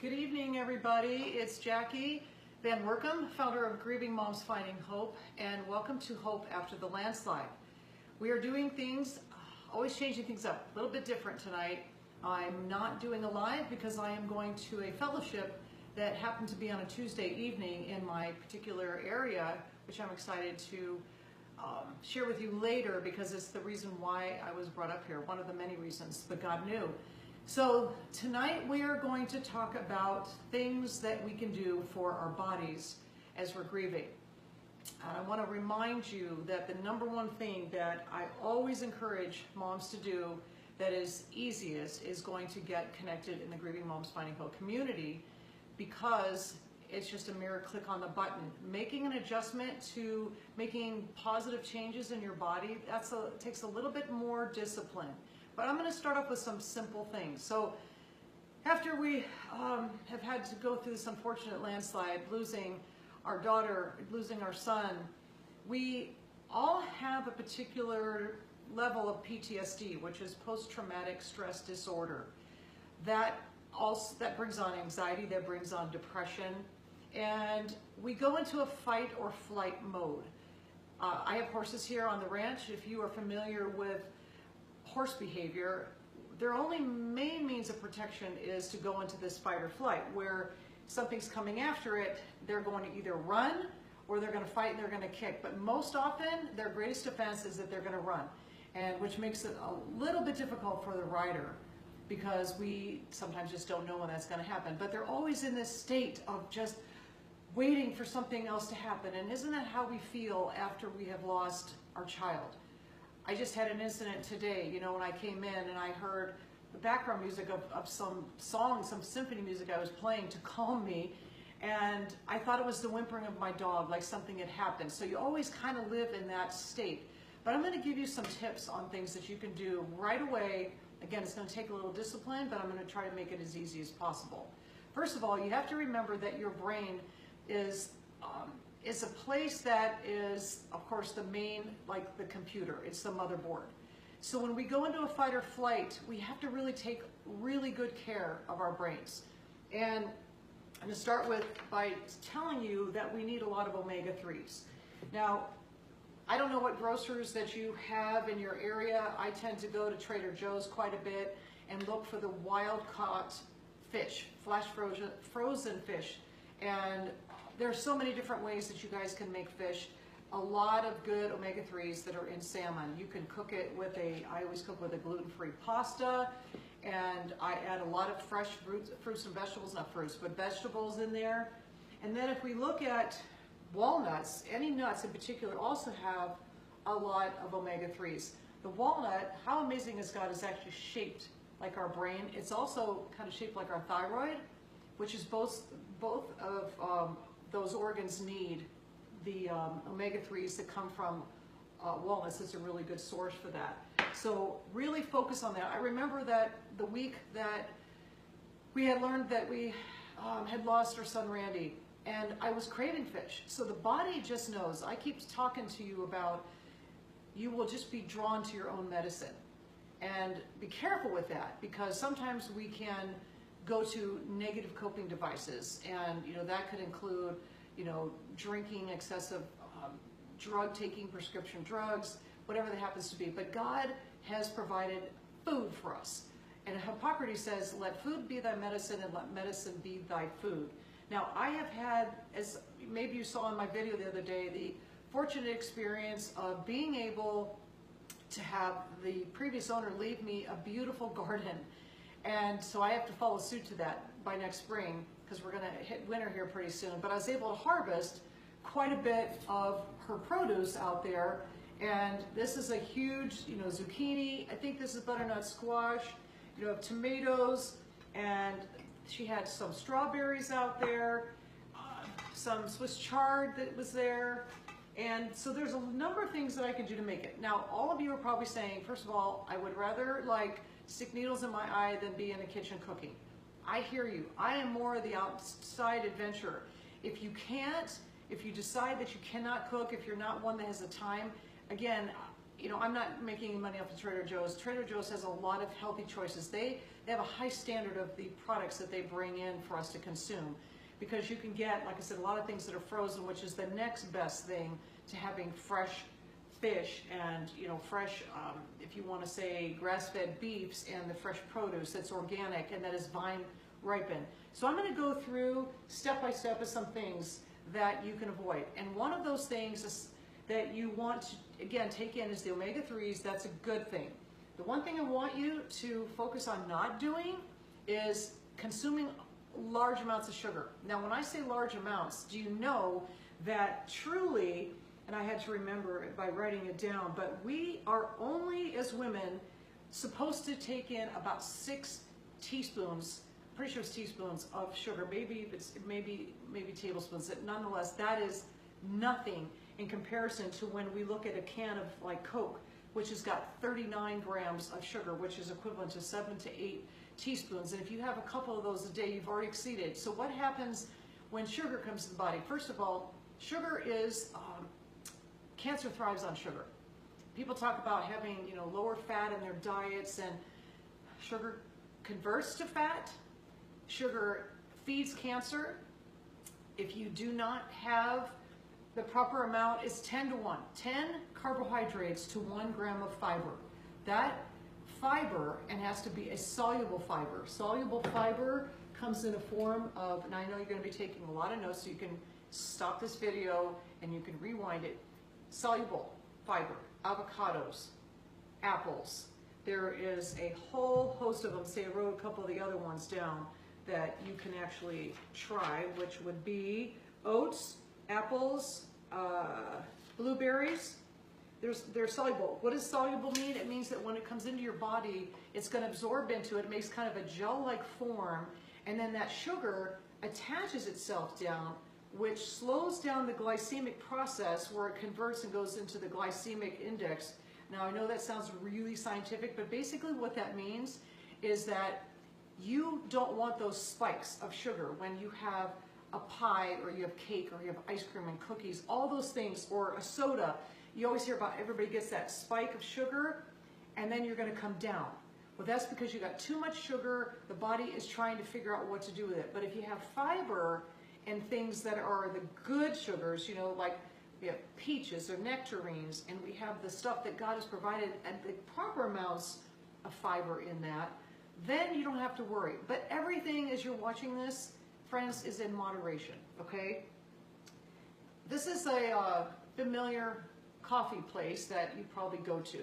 Good evening, everybody. It's Jackie Van Workum, founder of Grieving Moms Finding Hope, and welcome to Hope After the Landslide. We are doing things, always changing things up, a little bit different tonight. I'm not doing a live because I am going to a fellowship that happened to be on a Tuesday evening in my particular area, which I'm excited to share with you later because it's the reason why I was brought up here, one of the many reasons, but God knew. So tonight we are going to talk about things that we can do for our bodies as we're grieving. I want to remind you that the number one thing that I always encourage moms to do that is easiest is going to get connected in the Grieving Moms Finding Hope community, because it's just a mere click on the button. Making an adjustment to making positive changes in your body, takes a little bit more discipline. But I'm going to start off with some simple things. So after we have had to go through this unfortunate landslide, losing our daughter, losing our son, we all have a particular level of PTSD, which is post-traumatic stress disorder. That brings on anxiety, that brings on depression, and we go into a fight or flight mode. I have horses here on the ranch. If you are familiar with horse behavior, their only main means of protection is to go into this fight or flight, where something's coming after it, they're going to either run or they're going to fight and they're going to kick. But most often, their greatest defense is that they're going to run, and which makes it a little bit difficult for the rider, because we sometimes just don't know when that's going to happen. But they're always in this state of just waiting for something else to happen. And isn't that how we feel after we have lost our child? I just had an incident today, when I came in and I heard the background music of some song, some symphony music I was playing to calm me, and I thought it was the whimpering of my dog, like something had happened. So you always kind of live in that state. But I'm going to give you some tips on things that you can do right away. Again, it's going to take a little discipline, but I'm going to try to make it as easy as possible. First of all, you have to remember that your brain is a place that is, of course, the main, like the computer. It's the motherboard. So when we go into a fight or flight, we have to really take really good care of our brains. And I'm going to start by telling you that we need a lot of omega-3s. Now, I don't know what grocers that you have in your area. I tend to go to Trader Joe's quite a bit and look for the wild-caught fish, flash frozen fish. And there's so many different ways that you guys can make fish. A lot of good omega-3s that are in salmon. You can cook it with I always cook with a gluten-free pasta, and I add a lot of fresh fruits and vegetables, not fruits, but vegetables in there. And then if we look at walnuts, any nuts in particular also have a lot of omega-3s. The walnut, how amazing is God, is actually shaped like our brain. It's also kind of shaped like our thyroid, which is both of those organs need the omega-3s that come from walnuts. It's a really good source for that. So really focus on that. I remember that the week that we had learned that we had lost our son Randy, and I was craving fish. So the body just knows. I keep talking to you about, you will just be drawn to your own medicine. And be careful with that, because sometimes we can go to negative coping devices, and that could include drinking, excessive drug taking, prescription drugs, whatever that happens to be. But God has provided food for us, and Hippocrates says, let food be thy medicine and let medicine be thy food. Now, I have had, as maybe you saw in my video the other day, the fortunate experience of being able to have the previous owner leave me a beautiful garden. And so I have to follow suit to that by next spring, because we're going to hit winter here pretty soon. But I was able to harvest quite a bit of her produce out there. And this is a huge, zucchini. I think this is butternut squash. Tomatoes, and she had some strawberries out there, some Swiss chard that was there. And so there's a number of things that I can do to make it. Now, all of you are probably saying, first of all, I would rather stick needles in my eye than be in the kitchen cooking. I hear you. I am more of the outside adventurer. If you decide that you cannot cook, if you're not one that has the time, again, you know, I'm not making any money off of Trader Joe's. Trader Joe's has a lot of healthy choices. They have a high standard of the products that they bring in for us to consume, because you can get, like I said, a lot of things that are frozen, which is the next best thing to having fresh fish and, you know, fresh, if you want to say grass-fed beefs, and the fresh produce that's organic and that is vine ripened. So I'm going to go through step by step of some things that you can avoid. And one of those things is that you want to, again, take in is the omega-3s. That's a good thing. The one thing I want you to focus on not doing is consuming large amounts of sugar. Now, when I say large amounts, do you know that truly, and I had to remember it by writing it down, but we are only, as women, supposed to take in about 6 teaspoons, pretty sure it's teaspoons of sugar, maybe tablespoons. Nonetheless, that is nothing in comparison to when we look at a can of like Coke, which has got 39 grams of sugar, which is equivalent to 7 to 8 teaspoons. And if you have a couple of those a day, you've already exceeded. So what happens when sugar comes to the body? First of all, sugar is, cancer thrives on sugar. People talk about having, you know, lower fat in their diets, and sugar converts to fat. Sugar feeds cancer. If you do not have the proper amount, is 10 to 1. 10 carbohydrates to 1 gram of fiber. That fiber, and has to be a soluble fiber. Soluble fiber comes in a form of, and I know you're going to be taking a lot of notes, so you can stop this video and you can rewind it. Soluble fiber, avocados, apples. There is a whole host of them. Say I wrote a couple of the other ones down that you can actually try, which would be oats, apples, blueberries. They're soluble. What does soluble mean? It means that when it comes into your body, it's going to absorb into it. It makes kind of a gel-like form, and then that sugar attaches itself down, which slows down the glycemic process, where it converts and goes into the glycemic index. Now, I know that sounds really scientific, but basically what that means is that you don't want those spikes of sugar when you have a pie, or you have cake, or you have ice cream and cookies, all those things, or a soda. You always hear about everybody gets that spike of sugar, and then you're going to come down. Well, that's because you got too much sugar. The body is trying to figure out what to do with it. But if you have fiber and things that are the good sugars, you know, like we have peaches or nectarines, and we have the stuff that God has provided and the proper amounts of fiber in that, then you don't have to worry. But everything, as you're watching this, friends, is in moderation, okay? This is a familiar coffee place that you probably go to.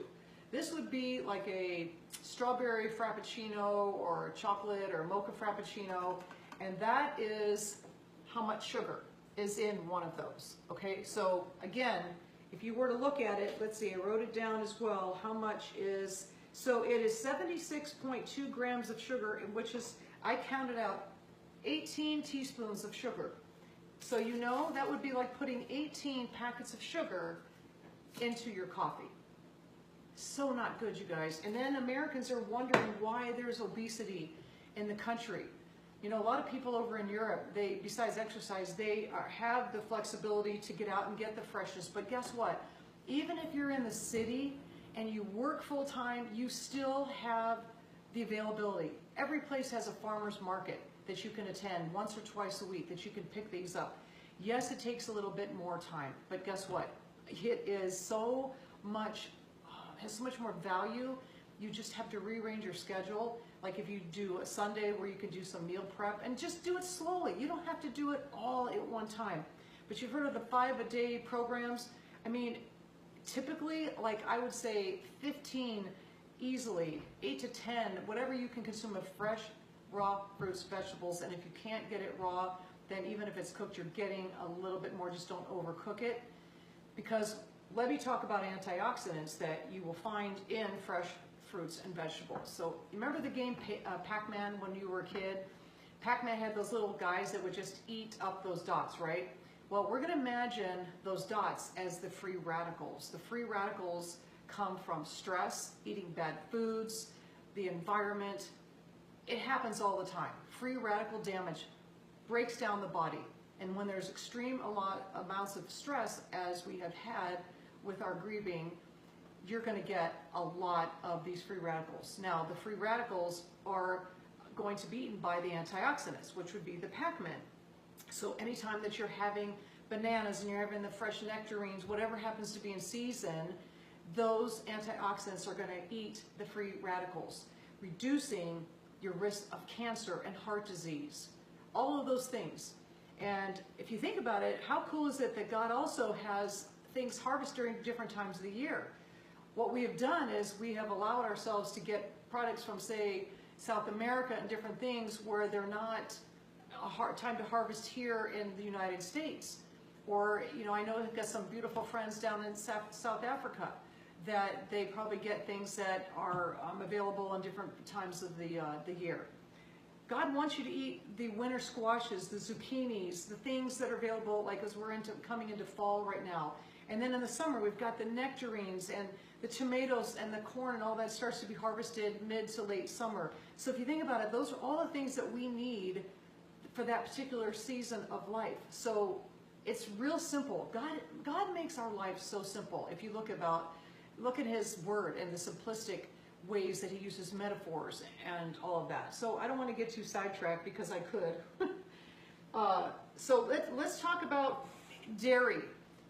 This would be like a strawberry frappuccino, or chocolate or mocha frappuccino, and that is how much sugar is in one of those, okay? So again, if you were to look at it, let's see, I wrote it down as well, how much is, so it is 76.2 grams of sugar, which is, I counted out 18 teaspoons of sugar. So you know, that would be like putting 18 packets of sugar into your coffee. So not good, you guys. And then Americans are wondering why there's obesity in the country. You know, a lot of people over in Europe, they, besides exercise, they have the flexibility to get out and get the freshness. But guess what? Even if you're in the city and you work full time, you still have the availability. Every place has a farmer's market that you can attend once or twice a week, that you can pick these up. Yes, it takes a little bit more time, but guess what? It is so much, has so much more value. You just have to rearrange your schedule. Like if you do a Sunday where you can do some meal prep, and just do it slowly. You don't have to do it all at one time. But you've heard of the 5-a-day programs. I mean, typically, like I would say 15 easily, 8 to 10, whatever you can consume of fresh, raw fruits, vegetables. And if you can't get it raw, then even if it's cooked, you're getting a little bit more. Just don't overcook it. Because let me talk about antioxidants that you will find in fresh fruits and vegetables. So remember the game Pac-Man when you were a kid? Pac-Man had those little guys that would just eat up those dots, right? Well, we're going to imagine those dots as the free radicals. The free radicals come from stress, eating bad foods, the environment. It happens all the time. Free radical damage breaks down the body. And when there's extreme amounts of stress, as we have had with our grieving, you're going to get a lot of these free radicals. Now, the free radicals are going to be eaten by the antioxidants, which would be the Pac-Man. So anytime that you're having bananas and you're having the fresh nectarines, whatever happens to be in season, those antioxidants are going to eat the free radicals, reducing your risk of cancer and heart disease, all of those things. And if you think about it, how cool is it that God also has things harvested during different times of the year? What we have done is we have allowed ourselves to get products from, say, South America and different things where they're not a hard time to harvest here in the United States. Or, you know, I know I've got some beautiful friends down in South Africa that they probably get things that are available in different times of the year. God wants you to eat the winter squashes, the zucchinis, the things that are available, like as we're coming into fall right now. And then in the summer, we've got the nectarines and the tomatoes and the corn, and all that starts to be harvested mid to late summer. So if you think about it, those are all the things that we need for that particular season of life. So it's real simple. God makes our life so simple. If you look at His Word and the simplistic ways that He uses metaphors and all of that. So I don't want to get too sidetracked because I could. So let's talk about dairy.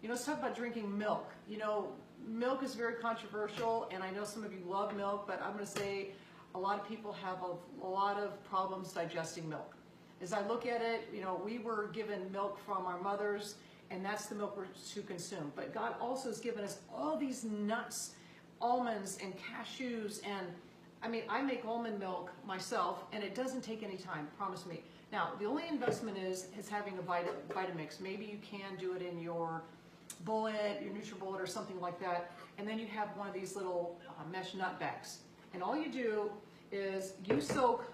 You know, let's talk about drinking milk. You know, milk is very controversial, and I know some of you love milk, but I'm going to say a lot of people have a lot of problems digesting milk. As I look at it, you know, we were given milk from our mothers, and that's the milk we're to consume. But God also has given us all these nuts, almonds and cashews, and I mean, I make almond milk myself, and it doesn't take any time, promise me. Now, the only investment is having a Vitamix. Maybe you can do it in your bullet, your NutriBullet or something like that, and then you have one of these little mesh nut bags. And all you do is you soak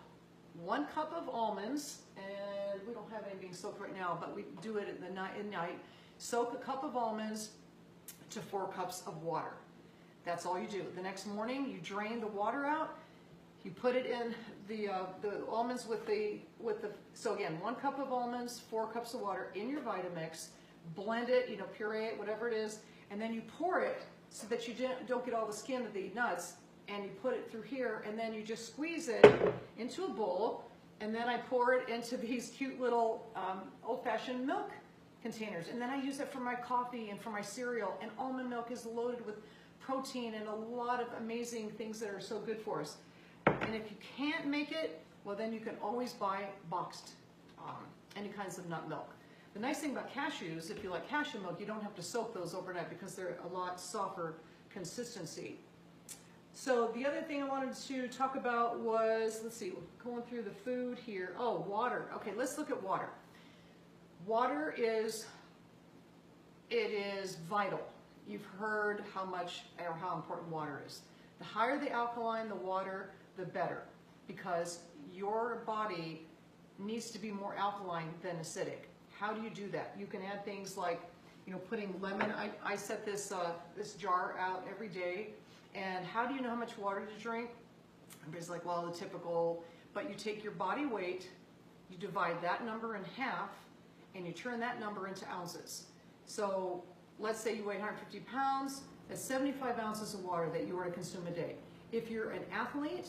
1 cup of almonds, and we don't have any being soaked right now, but we do it at night. Soak a cup of almonds to 4 cups of water. That's all you do. The next morning, you drain the water out. You put it in the almonds with the. So again, 1 cup of almonds, 4 cups of water in your Vitamix. Blend it, you know, puree it, whatever it is, and then you pour it so that you don't get all the skin of the nuts, and you put it through here, and then you just squeeze it into a bowl, and then I pour it into these cute little old-fashioned milk containers, and then I use it for my coffee and for my cereal. And almond milk is loaded with protein and a lot of amazing things that are so good for us. And if you can't make it, well, then you can always buy boxed any kinds of nut milk. The nice thing about cashews, if you like cashew milk, you don't have to soak those overnight because they're a lot softer consistency. So the other thing I wanted to talk about was, let's see, going through the food here. Oh, water. Okay, let's look at water. Water is vital. You've heard how much or how important water is. The higher the alkaline the water, the better, because your body needs to be more alkaline than acidic. How do you do that? You can add things like, you know, putting lemon. I set this jar out every day. And how do you know how much water to drink? Everybody's like, well, the typical. But you take your body weight, you divide that number in half, and you turn that number into ounces. So let's say you weigh 150 pounds. That's 75 ounces of water that you are to consume a day. If you're an athlete,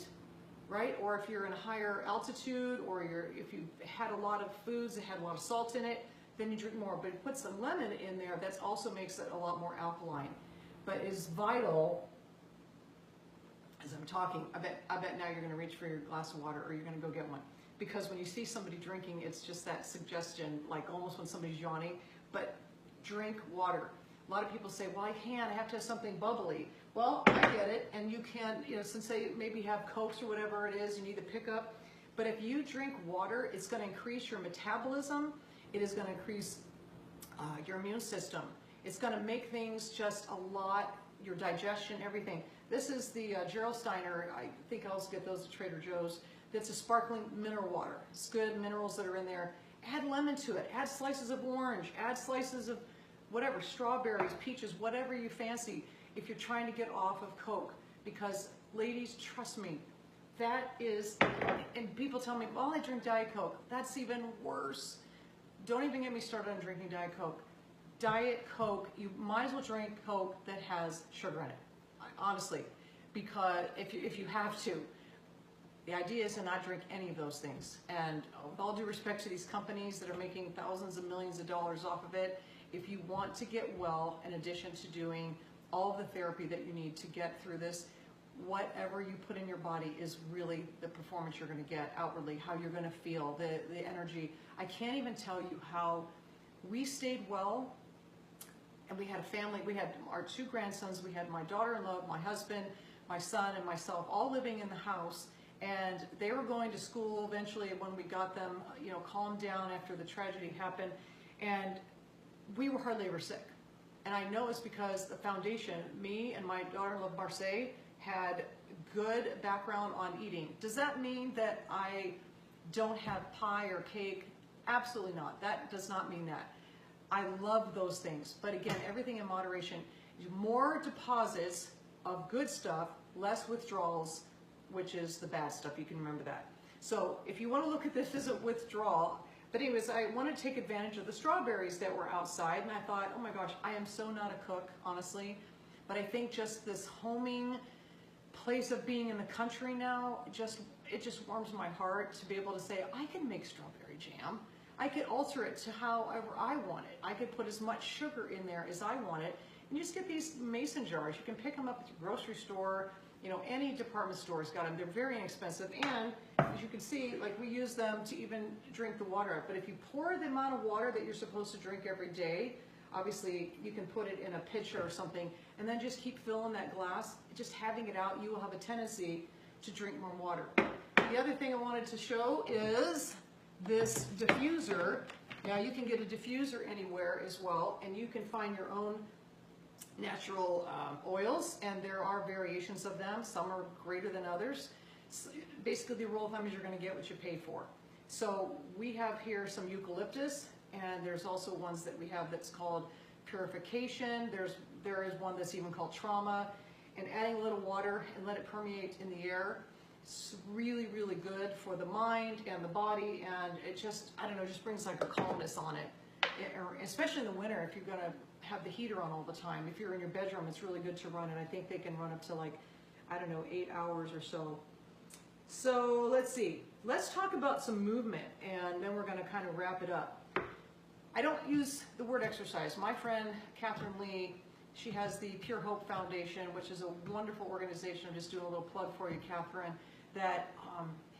right, or if you're in a higher altitude, or if you had a lot of foods that had a lot of salt in it, then you drink more. But you put some lemon in there, that also makes it a lot more alkaline. But it's vital, as I'm talking, I bet now you're going to reach for your glass of water, or you're going to go get one. Because when you see somebody drinking, it's just that suggestion, like almost when somebody's yawning, but drink water. A lot of people say, well, I can't, I have to have something bubbly. Well, I get it, and you can, you know, since they maybe have Cokes or whatever it is, you need to pick up. But if you drink water, it's going to increase your metabolism. It is going to increase your immune system. It's going to make things just a lot, your digestion, everything. This is the Gerolsteiner. I think I'll also get those at Trader Joe's. That's a sparkling mineral water. It's good minerals that are in there. Add lemon to it. Add slices of orange. Add slices of whatever, strawberries, peaches, whatever you fancy, if you're trying to get off of Coke. Because, ladies, trust me, that is, and people tell me, well, I drink Diet Coke. That's even worse. Don't even get me started on drinking Diet Coke. Diet Coke, you might as well drink Coke that has sugar in it. honestly, because if you have to. The idea is to not drink any of those things. And with all due respect to these companies that are making thousands of millions of dollars off of it, if you want to get well, in addition to doing all of the therapy that you need to get through this, whatever you put in your body is really the performance you're going to get outwardly, how you're going to feel, the energy. I can't even tell you how we stayed well. And we had a family, we had our 2 grandsons, we had my daughter-in-law, my husband, my son, and myself all living in the house. And they were going to school eventually when we got them, you know, calmed down after the tragedy happened. And we were hardly ever sick. And I know it's because the foundation, me and my daughter-in-law Marseille, had good background on eating. Does that mean that I don't have pie or cake? Absolutely not. That does not mean that. I love those things. But again, everything in moderation. More deposits of good stuff, less withdrawals, which is the bad stuff. You can remember that. So if you want to look at this as a withdrawal, but anyways, I want to take advantage of the strawberries that were outside, and I thought, oh my gosh, I am so not a cook, honestly, but I think just this homing place of being in the country now, it just warms my heart to be able to say, I can make strawberry jam. I could alter it to however I want it. I could put as much sugar in there as I want it, and you just get these mason jars. You can pick them up at the grocery store. You know, any department store's got them. They're very inexpensive, and as you can see, like, we use them to even drink the water out. But if you pour the amount of water that you're supposed to drink every day, obviously you can put it in a pitcher or something, and then just keep filling that glass. Just having it out, you will have a tendency to drink more water. The other thing I wanted to show is this diffuser. Now, you can get a diffuser anywhere as well, and you can find your own natural oils, and there are variations of them. Some are greater than others. So basically, the rule of thumb is you're going to get what you pay for. So we have here some eucalyptus, and there's also ones that we have that's called purification. There is one that's even called trauma, and adding a little water and let it permeate in the air. It's really, really good for the mind and the body, and it just, I don't know, just brings like a calmness on it. Especially in the winter, if you're going to have the heater on all the time. If you're in your bedroom, it's really good to run, and I think they can run up to, like, I don't know, 8 hours or so. So let's see. Let's talk about some movement, and then we're going to kind of wrap it up. I don't use the word exercise. My friend Catherine Lee, she has the Pure Hope Foundation, which is a wonderful organization. I'm just doing a little plug for you, Catherine, that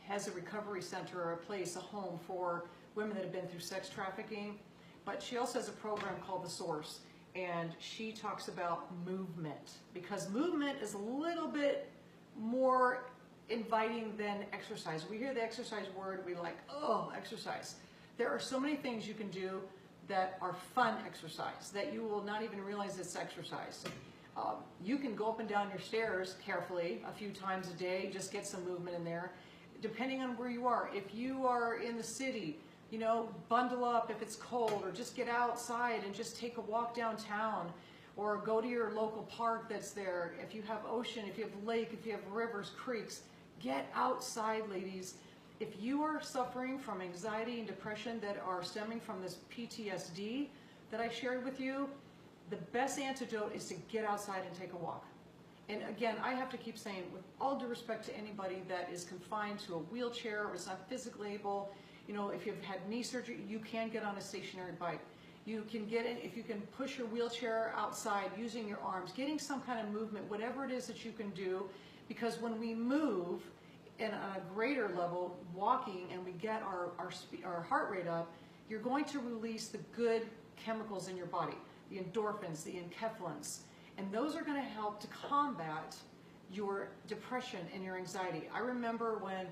has a recovery center, or a place, a home for women that have been through sex trafficking. But she also has a program called The Source, and she talks about movement, because movement is a little bit more inviting than exercise. We hear the exercise word, we like, oh, exercise. There are so many things you can do that are fun exercise that you will not even realize it's exercise. You can go up and down your stairs carefully a few times a day, just get some movement in there, depending on where you are. If you are in the city, you know, bundle up if it's cold, or just get outside and just take a walk downtown, or go to your local park that's there. If you have ocean, if you have lake, if you have rivers, creeks, get outside, ladies. If you are suffering from anxiety and depression that are stemming from this PTSD that I shared with you, the best antidote is to get outside and take a walk. And again, I have to keep saying, with all due respect to anybody that is confined to a wheelchair or is not physically able, you know, if you've had knee surgery, you can get on a stationary bike. You can get in, if you can push your wheelchair outside using your arms, getting some kind of movement, whatever it is that you can do, because when we move and on a greater level, walking, and we get our heart rate up, you're going to release the good chemicals in your body, the endorphins, the enkephalins, and those are going to help to combat your depression and your anxiety. I remember when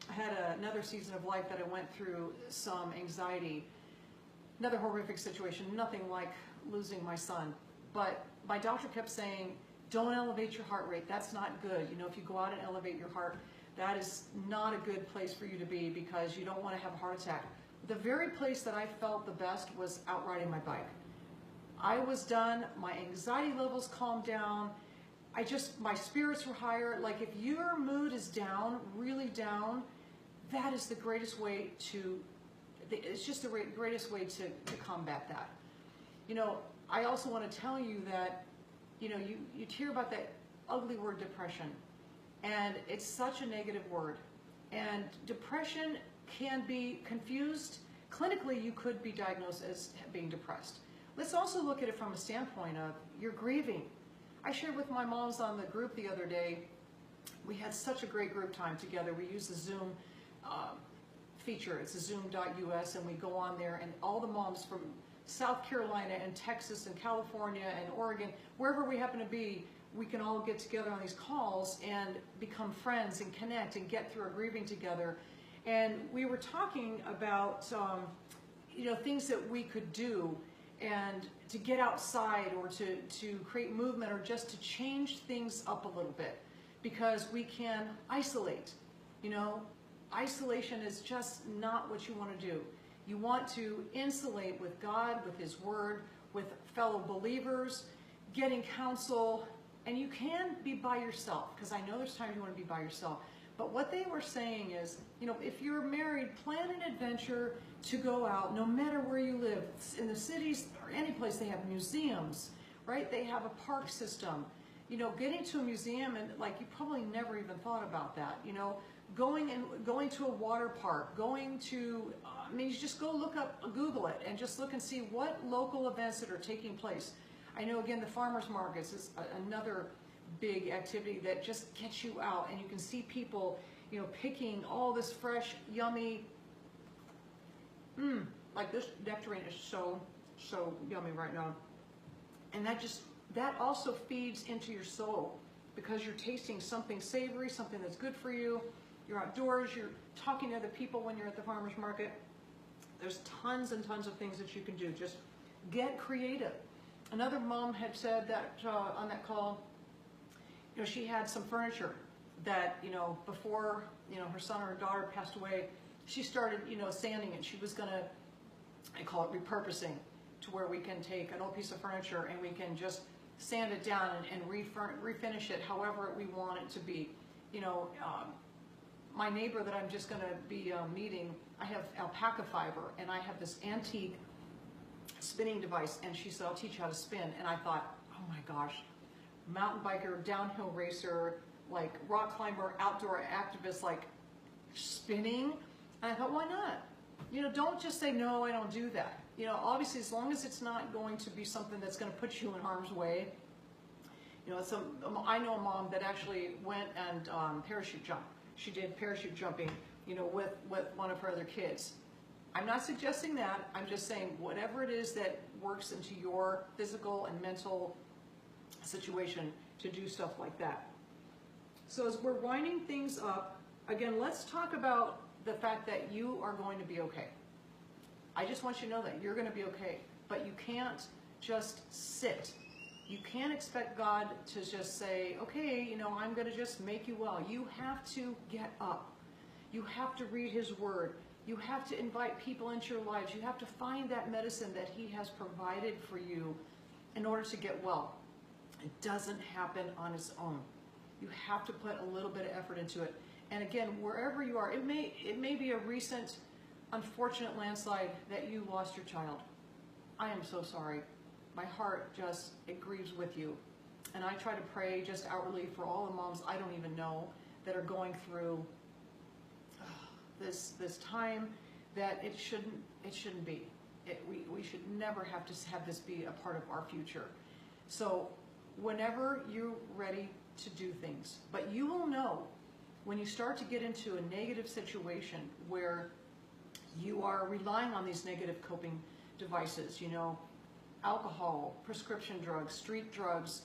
I had another season of life that I went through some anxiety, another horrific situation, nothing like losing my son. But my doctor kept saying, don't elevate your heart rate. That's not good. You know, if you go out and elevate your heart, that is not a good place for you to be, because you don't want to have a heart attack. The very place that I felt the best was out riding my bike. I was done. My anxiety levels calmed down. My spirits were higher. Like, if your mood is down, really down, that is the greatest way to, it's just the greatest way to combat that. You know, I also want to tell you that, you know, you hear about that ugly word, depression. And it's such a negative word. And depression can be confused. Clinically, you could be diagnosed as being depressed. Let's also look at it from a standpoint of you're grieving. I shared with my moms on the group the other day, we had such a great group time together. We used the Zoom feature. It's a zoom.us, and we go on there, and all the moms from South Carolina and Texas and California and Oregon, wherever we happen to be, we can all get together on these calls and become friends and connect and get through our grieving together. And we were talking about things that we could do and to get outside or to create movement or just to change things up a little bit, because we can isolate. Isolation is just not what you want to do. You want to insulate with God, with His Word, with fellow believers, getting counsel, and you can be by yourself, because I know there's times you want to be by yourself. But what they were saying is, if you're married, plan an adventure to go out, no matter where you live. In the cities or any place, they have museums, right? They have a park system. Getting to a museum, and you probably never even thought about that. Going to a water park, going to, you just go Google it, and just look and see what local events that are taking place. I know, again, the farmers markets is another big activity that just gets you out, and you can see people, picking all this fresh, yummy, like this nectarine is so yummy right now. And that also feeds into your soul, because you're tasting something savory, something that's good for you. You're outdoors, you're talking to other people when you're at the farmer's market. There's tons and tons of things that you can do. Just get creative. Another mom had said that on that call, she had some furniture that, before, her son or her daughter passed away, she started, sanding it. She was gonna, I call it repurposing, to where we can take an old piece of furniture and we can just sand it down and refinish it however we want it to be. My neighbor that I'm just going to be meeting, I have alpaca fiber, and I have this antique spinning device, and she said, I'll teach you how to spin. And I thought, oh my gosh, mountain biker, downhill racer, rock climber, outdoor activist, spinning. And I thought, why not? Don't just say, no, I don't do that. Obviously, as long as it's not going to be something that's going to put you in harm's way. I know a mom that actually went and parachute jumped. She did parachute jumping, with one of her other kids. I'm not suggesting that. I'm just saying whatever it is that works into your physical and mental situation to do stuff like that. So as we're winding things up, again, let's talk about the fact that you are going to be okay. I just want you to know that you're going to be okay, but you can't just sit. You can't expect God to just say, okay, I'm going to just make you well. You have to get up. You have to read His Word. You have to invite people into your lives. You have to find that medicine that He has provided for you in order to get well. It doesn't happen on its own. You have to put a little bit of effort into it. And again, wherever you are, it may be a recent, unfortunate landslide that you lost your child. I am so sorry. My heart it grieves with you. And I try to pray just outwardly for all the moms I don't even know that are going through this time that it shouldn't be. We should never have to have this be a part of our future. So whenever you're ready to do things, but you will know when you start to get into a negative situation where you are relying on these negative coping devices, alcohol, prescription drugs, street drugs,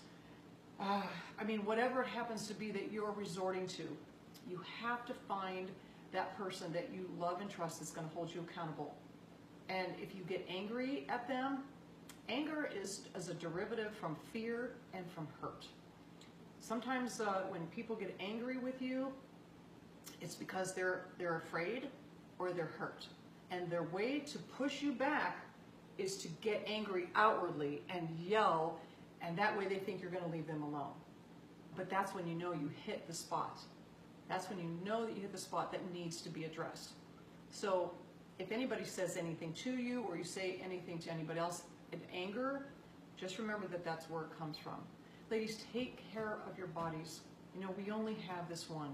whatever it happens to be that you're resorting to, you have to find that person that you love and trust that's going to hold you accountable. And if you get angry at them, anger is a derivative from fear and from hurt. Sometimes when people get angry with you, it's because they're afraid or they're hurt. And their way to push you back is to get angry outwardly and yell, and that way they think you're going to leave them alone. But that's when you know you hit the spot. That's when you know that you hit the spot that needs to be addressed. So if anybody says anything to you or you say anything to anybody else in anger, just remember that that's where it comes from. Ladies, take care of your bodies. You know, we only have this one.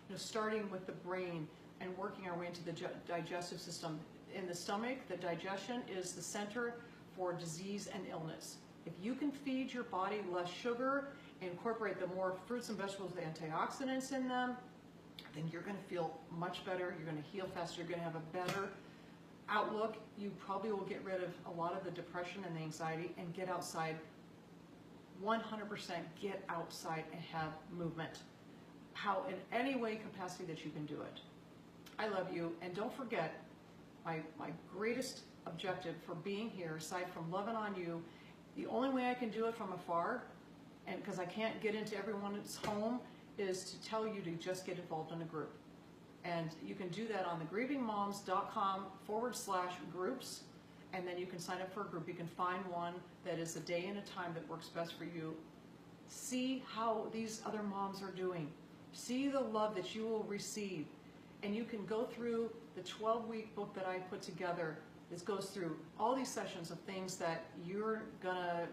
You know, starting with the brain and working our way into the digestive system. In the stomach, the digestion is the center for disease and illness. If you can feed your body less sugar, incorporate the more fruits and vegetables with antioxidants in them, then you're going to feel much better. You're going to heal faster. You're going to have a better outlook. You probably will get rid of a lot of the depression and the anxiety and get outside. 100% get outside and have movement. How, in any way, capacity that you can do it. I love you, and don't forget, my greatest objective for being here, aside from loving on you, the only way I can do it from afar, and because I can't get into everyone's home, is to tell you to just get involved in a group. And you can do that on the grievingmoms.com/groups, and then you can sign up for a group. You can find one that is a day and a time that works best for you. See how these other moms are doing. See the love that you will receive. And you can go through the 12-week book that I put together. This goes through all these sessions of things that you're gonna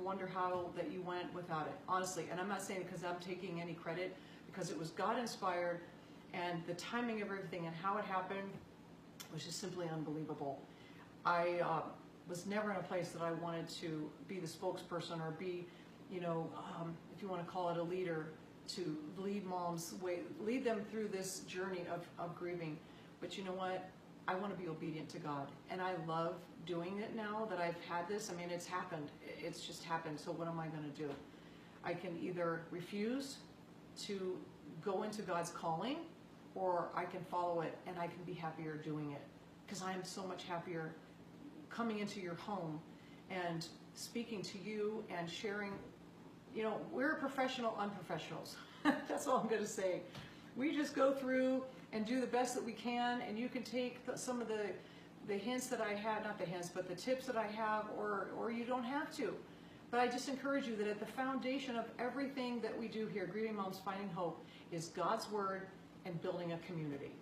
wonder how that you went without it, honestly. And I'm not saying it because I'm taking any credit, because it was God inspired, and the timing of everything and how it happened was just simply unbelievable. I was never in a place that I wanted to be the spokesperson or be, you know, if you want to call it a leader, to lead moms, lead them through this journey of grieving. But you know what? I want to be obedient to God. And I love doing it now that I've had this. I mean, it's happened. It's just happened. So what am I going to do? I can either refuse to go into God's calling, or I can follow it, and I can be happier doing it. Because I am so much happier coming into your home and speaking to you and sharing. You know, we're professional unprofessionals. That's all I'm going to say. We just go through and do the best that we can, and you can take some of the hints that I had, not the hints, but the tips that I have, or you don't have to. But I just encourage you that at the foundation of everything that we do here, Grieving Moms Finding Hope, is God's Word and building a community.